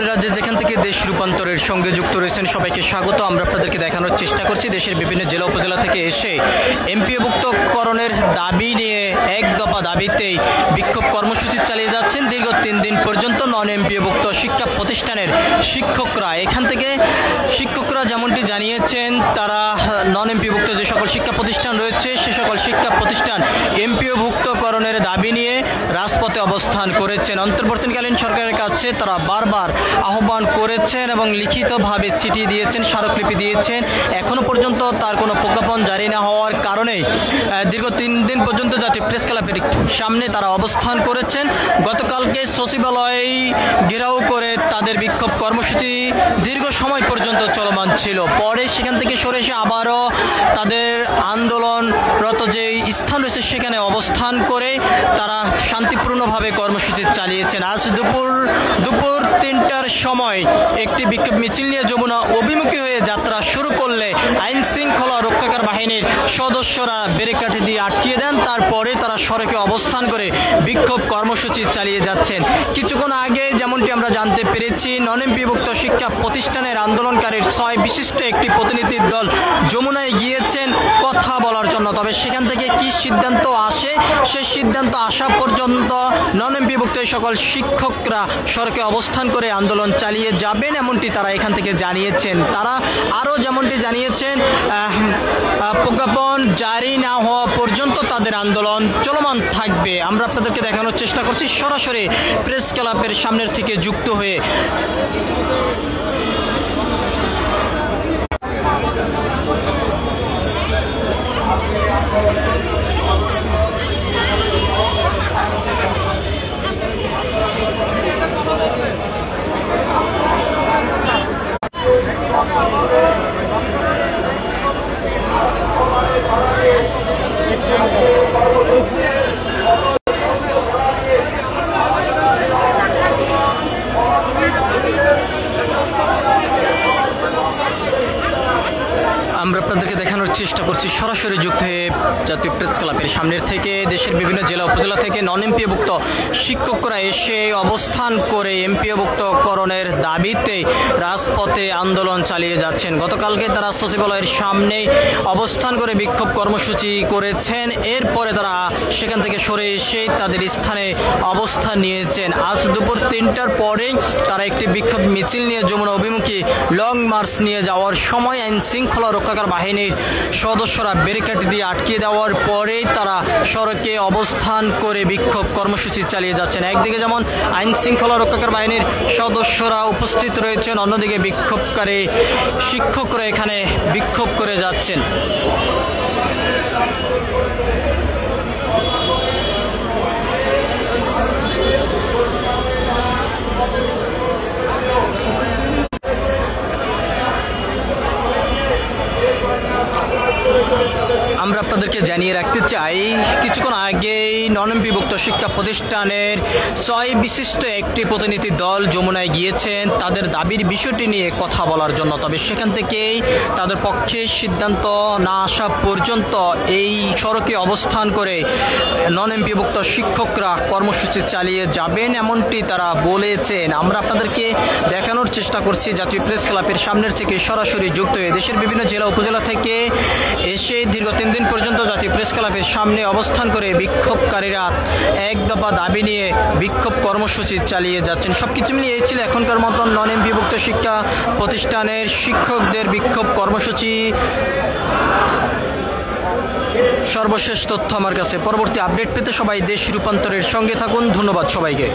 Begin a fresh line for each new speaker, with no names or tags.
আপনারা যেখান থেকে দেশ রূপান্তরের সঙ্গে যুক্ত রয়েছেন সবাইকে স্বাগত। আমরা আপনাদেরকে দেখানোর চেষ্টা করছি দেশের বিভিন্ন জেলা উপজেলা থেকে এসে এমপিওভুক্তকরণের দাবি নিয়ে এক দফা দাবিতেই বিক্ষোভ কর্মসূচি চালিয়ে যাচ্ছেন দীর্ঘ 3 দিন পর্যন্ত নন এমপিওভুক্ত শিক্ষা প্রতিষ্ঠানের শিক্ষকরা। এখান থেকে শিক্ষকরা যেমনটি জানিয়েছেন, তারা নন এমপিওভুক্ত যে সকল শিক্ষা প্রতিষ্ঠান রয়েছে সে সকল শিক্ষা প্রতিষ্ঠান এমপিওভুক্তকরণের দাবি নিয়ে রাজপথে অবস্থান করেছেন। অন্তর্বর্তীকালীন সরকারের কাছে তারা বারবার আহ্বান করেছেন এবং লিখিতভাবে চিঠি দিয়েছেন, স্মারকলিপি দিয়েছেন। এখনও পর্যন্ত তার কোনো প্রজ্ঞাপন জারি না হওয়ার কারণে দীর্ঘ 3 দিন পর্যন্ত জাতীয় প্রেস ক্লাবের সামনে তারা অবস্থান করেছেন। গতকালকে সচিবালয় ঘেরাও করে তাদের বিক্ষোভ কর্মসূচি দীর্ঘ সময় পর্যন্ত চলমান ছিল। পরে সেখান থেকে সরে এসে আবারও তাদের আন্দোলনরত যে স্থান রয়েছে সেখানে অবস্থান করে তারা শান্তিপূর্ণভাবে কর্মসূচি চালিয়েছেন। আজ দুপুর 3টার সময় একটি বিক্ষোভ মিছিল নিয়ে যমুনা অভিমুখী হয়ে যাত্রা শুরু করলে আইন শৃঙ্খলা রক্ষাকারী বাহিনীর সদস্যরা ব্যারিকেড দিয়ে আটকিয়ে দেন। তারপরে তারা সড়কে অবস্থান করে বিক্ষোভ কর্মসূচি চালিয়ে যাচ্ছেন। কিছুক্ষণ আগে যেমনটি আমরা জানতে পেরেছি, নন এমপিভুক্ত শিক্ষা প্রতিষ্ঠানের আন্দোলনকারীর 6 বিশিষ্ট একটি প্রতিনিধির দল যমুনায় গিয়েছেন কথা বলার জন্য। তবে সেখান থেকে কি সিদ্ধান্ত আসে, সেই সিদ্ধান্ত আসা পর্যন্ত নন এমপিভুক্ত সকল শিক্ষকরা সড়কে অবস্থান করে আন্দোলন চালিয়ে যাবেন এমনটি তারা এখান থেকে জানিয়েছেন। তারা আরও যেমনটি জানিয়েছেন, প্রজ্ঞাপন জারি না হওয়া পর্যন্ত তাদের আন্দোলন চলমান থাকবে। আমরা আপনাদেরকে দেখানোর চেষ্টা করছি সরাসরি প্রেস ক্লাবের সামনের থেকে যুক্ত হয়ে। আমরা আপনাদেরকে দেখানোর চেষ্টা করছি সরাসরি যুক্ত হয়ে জাতীয় প্রেস ক্লাবের সামনের থেকে দেশের বিভিন্ন জেলা উপজেলা থেকে নন এমপিওভুক্ত শিক্ষকরা এসে অবস্থান করে এমপিওভুক্তকরণের দাবিতে রাজপথে আন্দোলন চালিয়ে যাচ্ছেন। গতকালকে তারা সচিবালয়ের সামনে অবস্থান করে বিক্ষোভ কর্মসূচি করেছেন। এরপরে তারা সেখান থেকে সরে এসে তাদের স্থানে অবস্থান নিয়েছেন। আজ দুপুর 3টার পরে তারা একটি বিক্ষোভ মিছিল নিয়ে যমুনা অভিমুখী লং মার্চ নিয়ে যাওয়ার সময় আইন শৃঙ্খলা রক্ষাকারী বাহিনীর সদস্যরা ব্যারিকেড দিয়ে আটকিয়ে দেওয়ার পরেই তারা সড়কে অবস্থান করে বিক্ষোভ কর্মসূচি চালিয়ে যাচ্ছেন। একদিকে যেমন আইন শৃঙ্খলা রক্ষাকারী বাহিনীর সদস্যরা উপস্থিত রয়েছেন, অন্যদিকে বিক্ষোভকারী শিক্ষকরা এখানে বিক্ষোভ করে যাচ্ছেন। আমরা আপনাদেরকে জানিয়ে রাখতে চাই, কিছুক্ষণ আগেই নন এমপিভুক্ত শিক্ষা প্রতিষ্ঠানের 6 বিশিষ্ট একটি প্রতিনিধি দল যমুনায় গিয়েছেন তাদের দাবির বিষয়টি নিয়ে কথা বলার জন্য। তবে সেখান থেকেই তাদের পক্ষে সিদ্ধান্ত না আসা পর্যন্ত এই সড়কে অবস্থান করে নন এমপিভুক্ত শিক্ষকরা কর্মসূচি চালিয়ে যাবেন এমনটি তারা বলেছেন। আমরা আপনাদেরকে দেখানোর চেষ্টা করছি জাতীয় প্রেস ক্লাবের সামনের থেকে সরাসরি যুক্ত হয়ে দেশের বিভিন্ন জেলা উপজেলা থেকে এসে দীর্ঘ 3 দিন পর্যন্ত জাতীয় প্রেস ক্লাবের সামনে অবস্থান করে বিক্ষোভকারীরা এক দফা দাবি নিয়ে বিক্ষোভ কর্মসূচি চালিয়ে যাচ্ছেন। সবকিছু মিলিয়ে এই ছিল এখনকার মতন নন এমপিভুক্ত শিক্ষা প্রতিষ্ঠানের শিক্ষকদের বিক্ষোভ কর্মসূচি। সর্বশেষ তথ্য আমার কাছে। পরবর্তী আপডেট পেতে সবাই দেশ রূপান্তরের সঙ্গে থাকুন। ধন্যবাদ সবাইকে।